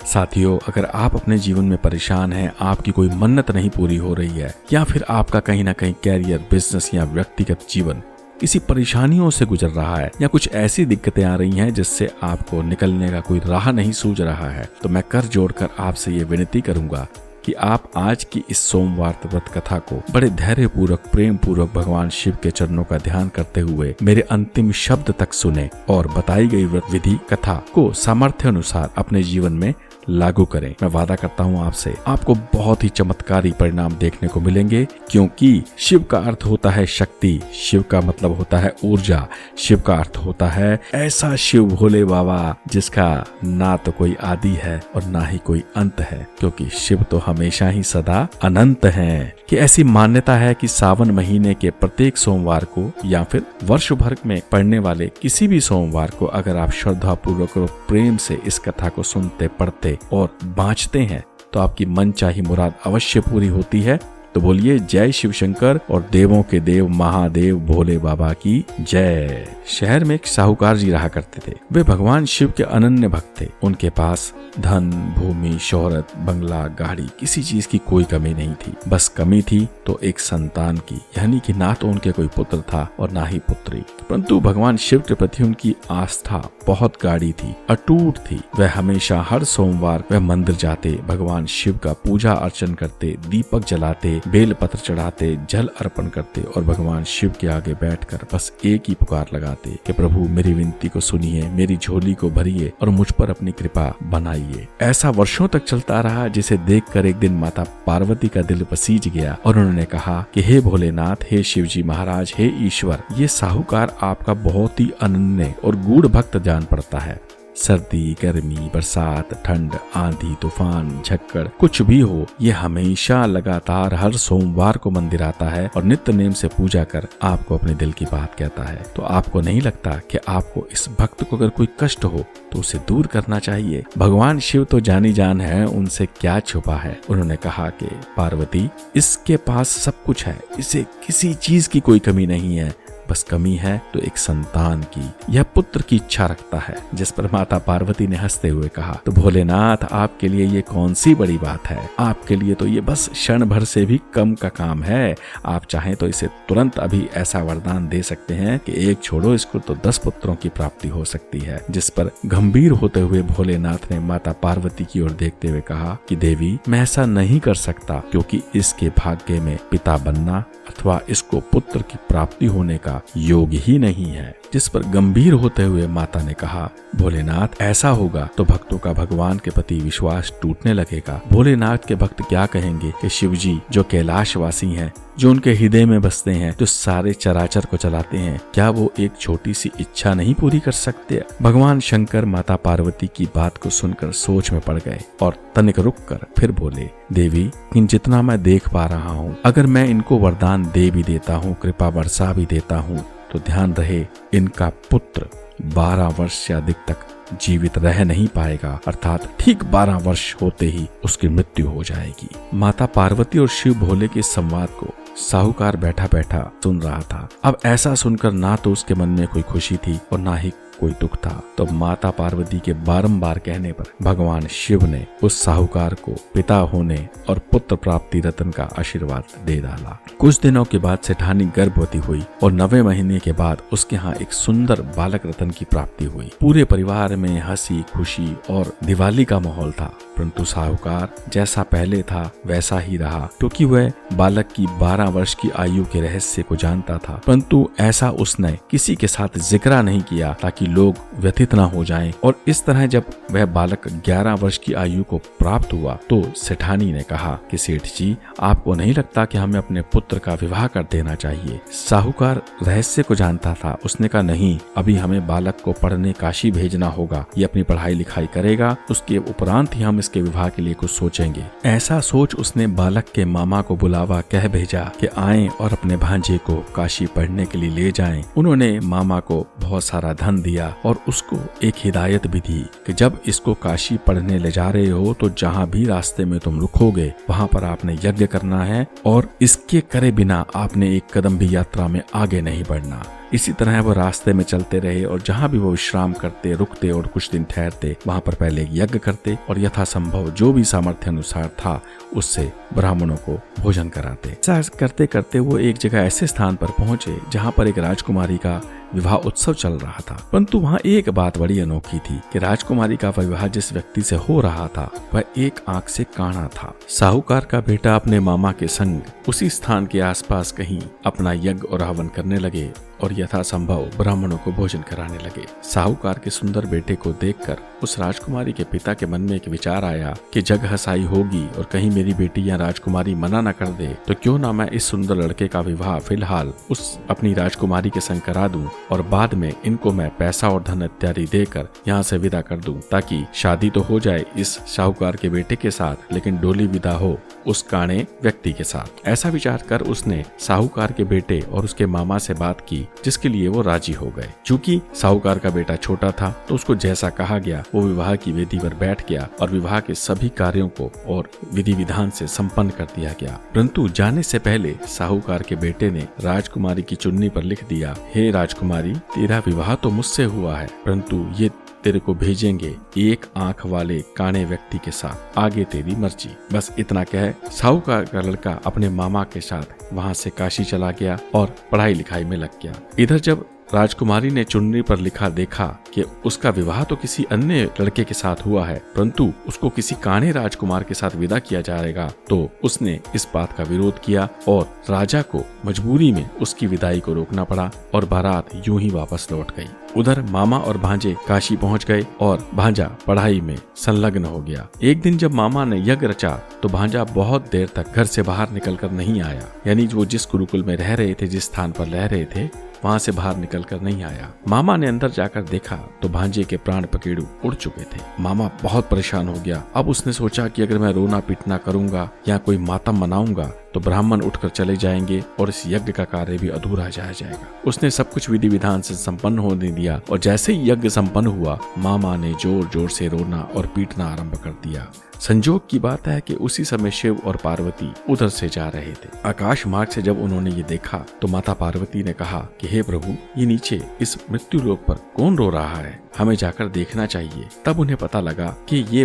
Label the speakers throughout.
Speaker 1: साथियों, अगर आप अपने जीवन में परेशान हैं, आपकी कोई मन्नत नहीं पूरी हो रही है, या फिर आपका कहीं ना कहीं कैरियर, बिजनेस या व्यक्तिगत जीवन किसी परेशानियों से गुजर रहा है, या कुछ ऐसी दिक्कतें आ रही हैं जिससे आपको निकलने का कोई राह नहीं सूझ रहा है, तो मैं कर जोड़कर आपसे ये विनती करूंगा कि आप आज की इस सोमवार व्रत कथा को बड़े धैर्य पूर्वक, प्रेम पूर्वक भगवान शिव के चरणों का ध्यान करते हुए मेरे अंतिम शब्द तक सुने और बताई गई व्रत विधि कथा को सामर्थ्य अनुसार अपने जीवन में लागू करें। मैं वादा करता हूँ आपसे, आपको बहुत ही चमत्कारी परिणाम देखने को मिलेंगे, क्योंकि शिव का अर्थ होता है शक्ति, शिव का मतलब होता है ऊर्जा, शिव का अर्थ होता है ऐसा शिव भोले बाबा जिसका ना तो कोई आदि है और ना ही कोई अंत है, क्योंकि शिव तो हमेशा ही सदा अनंत हैं। कि ऐसी मान्यता है कि सावन महीने के प्रत्येक सोमवार को या फिर वर्ष भर में पड़ने वाले किसी भी सोमवार को अगर आप श्रद्धा पूर्वक और प्रेम से इस कथा को सुनते, पढ़ते और बाँचते हैं तो आपकी मनचाही मुराद अवश्य पूरी होती है। तो बोलिए जय शिव शंकर और देवों के देव महादेव भोले बाबा की जय। शहर में एक साहूकार जी रहा करते थे। वे भगवान शिव के अनन्य भक्त थे। उनके पास धन, भूमि, शोहरत, बंगला, गाड़ी, किसी चीज की कोई कमी नहीं थी। बस कमी थी तो एक संतान की, यानी कि ना तो उनके कोई पुत्र था और ना ही पुत्री। परंतु भगवान शिव के प्रति उनकी आस्था बहुत गाढ़ी थी, अटूट थी। वह हमेशा हर सोमवार वह मंदिर जाते, भगवान शिव का पूजा अर्चन करते, दीपक जलाते, बेल पत्र चढ़ाते, जल अर्पण करते और भगवान शिव के आगे बैठकर बस एक ही पुकार लगाते कि प्रभु मेरी विनती को सुनिए, मेरी झोली को भरिए और मुझ पर अपनी कृपा बनाइए। ऐसा वर्षों तक चलता रहा, जिसे देखकर एक दिन माता पार्वती का दिल पसीज गया और उन्होंने कहा कि हे भोलेनाथ, हे शिवजी महाराज, हे ईश्वर, ये साहूकार आपका बहुत ही अनन्य और गूढ़ भक्त जान पड़ता है। सर्दी, गर्मी, बरसात, ठंड, आंधी, तूफान, झक्कड़, कुछ भी हो, ये हमेशा लगातार हर सोमवार को मंदिर आता है और नित्य नेम से पूजा कर आपको अपने दिल की बात कहता है। तो आपको नहीं लगता कि आपको इस भक्त को अगर कोई कष्ट हो तो उसे दूर करना चाहिए? भगवान शिव तो जानी जान है, उनसे क्या छुपा है। उन्होंने कहा कि पार्वती, इसके पास सब कुछ है, इसे किसी चीज की कोई कमी नहीं है, बस कमी है तो एक संतान की। यह पुत्र की इच्छा रखता है। जिस पर माता पार्वती ने हंसते हुए कहा, तो भोलेनाथ, आपके लिए ये कौन सी बड़ी बात है? आपके लिए तो ये बस क्षण भर से भी कम का काम है। आप चाहें तो इसे तुरंत अभी ऐसा वरदान दे सकते हैं कि एक छोड़ो, इसको तो 10 पुत्रों की प्राप्ति हो सकती है। जिस पर गंभीर होते हुए भोलेनाथ ने माता पार्वती की ओर देखते हुए कहा कि देवी, मैं ऐसा नहीं कर सकता, क्योंकि इसके भाग्य में पिता बनना अथवा इसको पुत्र की प्राप्ति होने का योग ही नहीं है। जिस पर गंभीर होते हुए माता ने कहा, भोलेनाथ, ऐसा होगा तो भक्तों का भगवान के प्रति विश्वास टूटने लगेगा। भोलेनाथ के भक्त क्या कहेंगे कि शिवजी जो कैलाशवासी हैं, जो उनके हृदय में बसते हैं, जो सारे चराचर को चलाते हैं, क्या वो एक छोटी सी इच्छा नहीं पूरी कर सकते? भगवान शंकर माता पार्वती की बात को सुनकर सोच में पड़ गए और तनिक रुक कर फिर बोले, देवी, इन जितना मैं देख पा रहा हूँ, अगर मैं इनको वरदान दे भी देता हूँ, कृपा बरसा भी देता हूँ, तो ध्यान रहे इनका पुत्र 12 वर्ष से अधिक तक जीवित रह नहीं पाएगा, अर्थात ठीक 12 वर्ष होते ही उसकी मृत्यु हो जाएगी। माता पार्वती और शिव भोले के संवाद को साहूकार बैठा बैठा सुन रहा था। अब ऐसा सुनकर ना तो उसके मन में कोई खुशी थी और ना ही कोई दुख था। तो माता पार्वती के बारंबार कहने पर भगवान शिव ने उस साहूकार को पिता होने और पुत्र प्राप्ति रतन का आशीर्वाद दे डाला। कुछ दिनों के बाद सेठानी गर्भवती हुई और 9वें महीने के बाद उसके यहाँ एक सुंदर बालक रतन की प्राप्ति हुई। पूरे परिवार में हंसी खुशी और दिवाली का माहौल था। परंतु साहूकार जैसा पहले था वैसा ही रहा, क्योंकि वह बालक की 12 वर्ष की आयु के रहस्य को जानता था। परंतु ऐसा उसने किसी के साथ जिक्र नहीं किया ताकि लोग व्यथित न हो जाएं। और इस तरह जब वह बालक 11 वर्ष की आयु को प्राप्त हुआ तो सेठानी ने कहा कि सेठ जी, आपको नहीं लगता कि हमें अपने पुत्र का विवाह कर देना चाहिए? साहूकार रहस्य को जानता था। उसने कहा, नहीं, अभी हमें बालक को पढ़ने काशी भेजना होगा। ये अपनी पढ़ाई लिखाई करेगा, उसके उपरांत ही हम इसके विवाह के लिए कुछ सोचेंगे। ऐसा सोच उसने बालक के मामा को बुलावा कह भेजा कि आएं और अपने भांजे को काशी पढ़ने के लिए ले जाएं। उन्होंने मामा को बहुत सारा धन दिया और उसको एक हिदायत भी दी कि जब इसको काशी पढ़ने ले जा रहे हो तो जहाँ भी रास्ते में तुम रुकोगे वहाँ पर आपने यज्ञ करना है और इसके करे बिना आपने एक कदम भी यात्रा में आगे नहीं बढ़ना। इसी तरह वो रास्ते में चलते रहे और जहाँ भी वो विश्राम करते, रुकते और कुछ दिन ठहरते, वहाँ पर पहले एक यज्ञ करते और यथासंभव जो भी सामर्थ्य अनुसार था उससे ब्राह्मणों को भोजन कराते। ऐसा करते करते वो एक जगह ऐसे स्थान पर पहुंचे जहाँ पर एक राजकुमारी का विवाह उत्सव चल रहा था। परंतु वहाँ एक बात बड़ी अनोखी थी कि राजकुमारी का विवाह जिस व्यक्ति से हो रहा था वह एक आंख से काना था। साहूकार का बेटा अपने मामा के संग उसी स्थान के आसपास कहीं अपना यज्ञ और हवन करने लगे और यथासंभव ब्राह्मणों को भोजन कराने लगे। साहूकार के सुंदर बेटे को देखकर उस राजकुमारी के पिता के मन में एक विचार आया कि जग हसाई होगी और कहीं मेरी बेटी या राजकुमारी मना न कर दे तो क्यों ना मैं इस सुंदर लड़के का विवाह फिलहाल उस अपनी राजकुमारी के संग करा दूं और बाद में इनको मैं पैसा और धन इत्यादि देकर यहाँ से विदा कर दूं, ताकि शादी तो हो जाए इस साहूकार के बेटे के साथ लेकिन डोली विदा हो उस काणे व्यक्ति के साथ। ऐसा विचार कर उसने साहूकार के बेटे और उसके मामा से बात की, जिसके लिए वो राजी हो गए। चूंकि साहूकार का बेटा छोटा था तो उसको जैसा कहा गया वो विवाह की वेदी पर बैठ गया और विवाह के सभी कार्यों को और विधि विधान से संपन्न कर दिया गया। परंतु जाने से पहले साहूकार के बेटे ने राजकुमारी की चुन्नी पर लिख दिया, हे राजकुमारी, तेरा विवाह तो मुझसे हुआ है परंतु ये तेरे को भेजेंगे एक आंख वाले काणे व्यक्ति के साथ, आगे तेरी मर्जी। बस इतना कह साहूकार का लड़का अपने मामा के साथ वहां से काशी चला गया और पढ़ाई लिखाई में लग गया। इधर जब राजकुमारी ने चुन्नी पर लिखा देखा कि उसका विवाह तो किसी अन्य लड़के के साथ हुआ है परंतु उसको किसी काणे राजकुमार के साथ विदा किया जाएगा, तो उसने इस बात का विरोध किया और राजा को मजबूरी में उसकी विदाई को रोकना पड़ा और बारात यूं ही वापस लौट गई। उधर मामा और भांजे काशी पहुंच गए और भांजा पढ़ाई में संलग्न हो गया। एक दिन जब मामा ने यज्ञ रचा तो भांजा बहुत देर तक घर से बाहर निकलकर नहीं आया, यानी वो जिस गुरुकुल में रह रहे थे, जिस स्थान पर रह रहे थे वहां से बाहर निकलकर नहीं आया। मामा ने अंदर जाकर देखा तो भांजे के प्राण पखेरु उड़ चुके थे। मामा बहुत परेशान हो गया। अब उसने सोचा कि अगर मैं रोना पीटना करूंगा या कोई मातम मनाऊंगा तो ब्राह्मण उठकर चले जाएंगे और इस यज्ञ का कार्य भी अधूरा रह जाएगा। उसने सब कुछ विधि विधान से संपन्न होने दिया और जैसे ही यज्ञ संपन्न हुआ मामा ने जोर जोर से रोना और पीटना आरंभ कर दिया। संजोग की बात है कि उसी समय शिव और पार्वती उधर से जा रहे थे। आकाश मार्ग से जब उन्होंने ये देखा तो माता पार्वती ने कहा कि हे प्रभु, ये नीचे इस मृत्यु लोक पर कौन रो रहा है, हमें जाकर देखना चाहिए। तब उन्हें पता लगा कि ये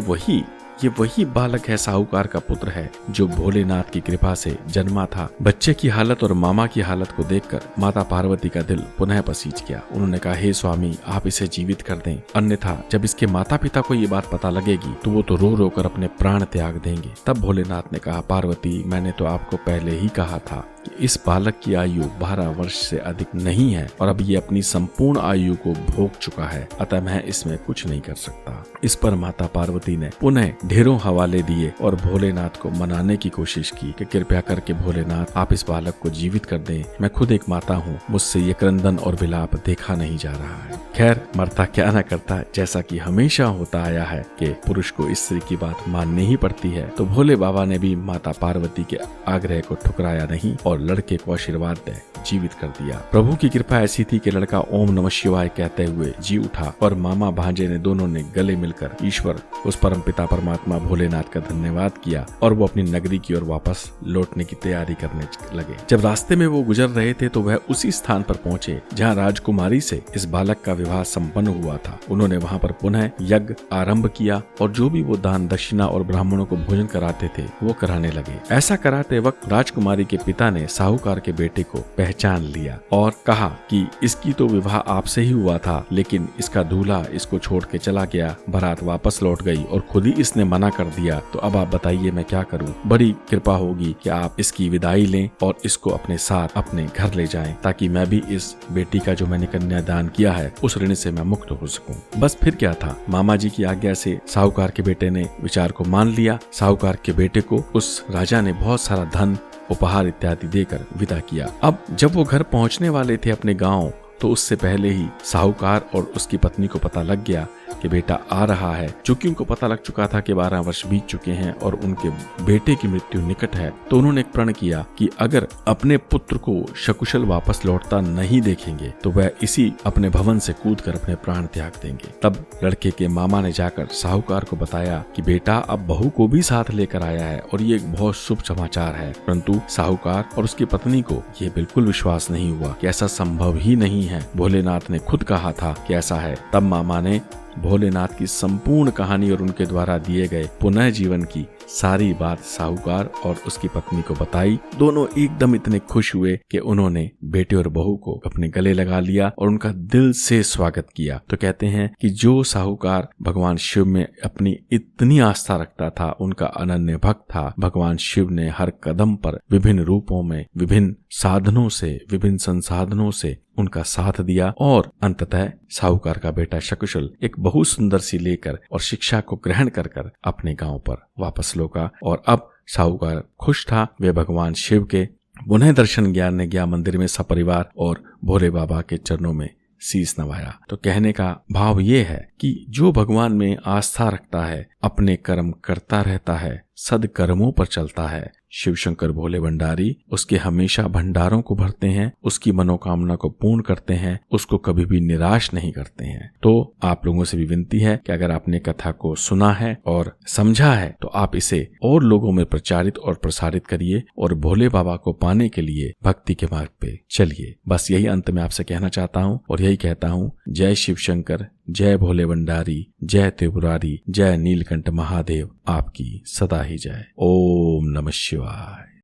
Speaker 1: वही बालक है, साहूकार का पुत्र है जो भोलेनाथ की कृपा से जन्मा था। बच्चे की हालत और मामा की हालत को देखकर माता पार्वती का दिल पुनः पसीज गया। उन्होंने कहा, हे स्वामी, आप इसे जीवित कर दें, अन्यथा जब इसके माता पिता को ये बात पता लगेगी तो वो तो रो रो कर अपने प्राण त्याग देंगे। तब भोलेनाथ ने कहा, पार्वती, मैंने तो आपको पहले ही कहा था कि इस बालक की आयु 12 वर्ष से अधिक नहीं है और अब ये अपनी संपूर्ण आयु को भोग चुका है, अतः मैं इसमें कुछ नहीं कर सकता। इस पर माता पार्वती ने पुनः ढेरों हवाले दिए और भोलेनाथ को मनाने की कोशिश की कि कृपया करके भोलेनाथ, आप इस बालक को जीवित कर दें। मैं खुद एक माता हूँ, मुझसे ये क्रंदन और विलाप देखा नहीं जा रहा है। खैर, मरता क्या न करता, जैसा कि हमेशा होता आया है कि पुरुष को स्त्री की बात माननी ही पड़ती है, तो भोले बाबा ने भी माता पार्वती के आग्रह को ठुकराया नहीं और लड़के को आशीर्वाद दे जीवित कर दिया। प्रभु की कृपा ऐसी थी कि लड़का ओम नमः शिवाय कहते हुए जी उठा और मामा भांजे ने दोनों ने गले मिलकर ईश्वर, उस परम पिता परमात्मा भोलेनाथ का धन्यवाद किया और वो अपनी नगरी की ओर वापस लौटने की तैयारी करने लगे। जब रास्ते में वो गुजर रहे थे तो वह उसी स्थान पर पहुंचे जहाँ राजकुमारी से इस बालक का विवाह संपन्न हुआ था। उन्होंने वहाँ पर पुनः यज्ञ आरंभ किया और जो भी वो दान दक्षिणा और ब्राह्मणों को भोजन कराते थे वो कराने लगे। ऐसा कराते वक्त राजकुमारी के पिता ने साहूकार के बेटे को पहचान लिया और कहा कि इसकी तो विवाह आपसे ही हुआ था, लेकिन इसका दूल्हा इसको छोड़ के चला गया, बारात वापस लौट गई और खुद ही इसने मना कर दिया, तो अब आप बताइए मैं क्या करूं। बड़ी कृपा होगी कि आप इसकी विदाई लें और इसको अपने साथ अपने घर ले जाएं, ताकि मैं भी इस बेटी का जो मैंने कन्यादान किया है उस ऋण से मैं मुक्त हो सकूं। बस फिर क्या था, मामा जी की आज्ञा से साहूकार के बेटे ने विचार को मान लिया। साहूकार के बेटे को उस राजा ने बहुत सारा धन, उपहार इत्यादि देकर विदा किया। अब जब वो घर पहुंचने वाले थे अपने गांव, तो उससे पहले ही साहूकार और उसकी पत्नी को पता लग गया कि बेटा आ रहा है। चूंकि उनको पता लग चुका था कि 12 वर्ष बीत चुके हैं और उनके बेटे की मृत्यु निकट है, तो उन्होंने एक प्रण किया कि अगर अपने पुत्र को सकुशल वापस लौटता नहीं देखेंगे तो वह इसी अपने भवन से कूदकर अपने प्राण त्याग देंगे। तब लड़के के मामा ने जाकर साहूकार को बताया कि बेटा अब बहू को भी साथ लेकर आया है और ये एक बहुत शुभ समाचार है। परंतु साहूकार और उसकी पत्नी को ये बिल्कुल विश्वास नहीं हुआ कि ऐसा संभव ही नहीं है। भोलेनाथ ने खुद कहा था कि ऐसा है। तब मामा ने भोलेनाथ की संपूर्ण कहानी और उनके द्वारा दिए गए पुनः जीवन की सारी बात साहूकार और उसकी पत्नी को बताई। दोनों एकदम इतने खुश हुए कि उन्होंने बेटे और बहू को अपने गले लगा लिया और उनका दिल से स्वागत किया। तो कहते हैं कि जो साहूकार भगवान शिव में अपनी इतनी आस्था रखता था, उनका अनन्य भक्त था, भगवान शिव ने हर कदम पर विभिन्न रूपों में, विभिन्न साधनों से, विभिन्न संसाधनों से उनका साथ दिया और अंततः साहूकार का बेटा सकुशल एक बहुत सुंदर सी लेकर और शिक्षा को ग्रहण कर अपने गांव पर वापस लौटा। और अब साहूकार खुश था। वे भगवान शिव के पुनः दर्शन ज्ञान गया मंदिर में सपरिवार और भोले बाबा के चरणों में शीस नवाया। तो कहने का भाव ये है कि जो भगवान में आस्था रखता है, अपने कर्म करता रहता है, सदकर्मों पर चलता है, शिव शंकर भोले भंडारी उसके हमेशा भंडारों को भरते हैं, उसकी मनोकामना को पूर्ण करते हैं, उसको कभी भी निराश नहीं करते हैं। तो आप लोगों से भी विनती है कि अगर आपने कथा को सुना है और समझा है तो आप इसे और लोगों में प्रचारित और प्रसारित करिए और भोले बाबा को पाने के लिए भक्ति के मार्ग पे चलिए। बस यही अंत में आपसे कहना चाहता हूँ और यही कहता हूँ, जय शिव शंकर, जय भोले भंडारी, जय त्रिपुरारी, जय नीलकंठ महादेव, आपकी सदा ही जय। ओम नमः शिवाय।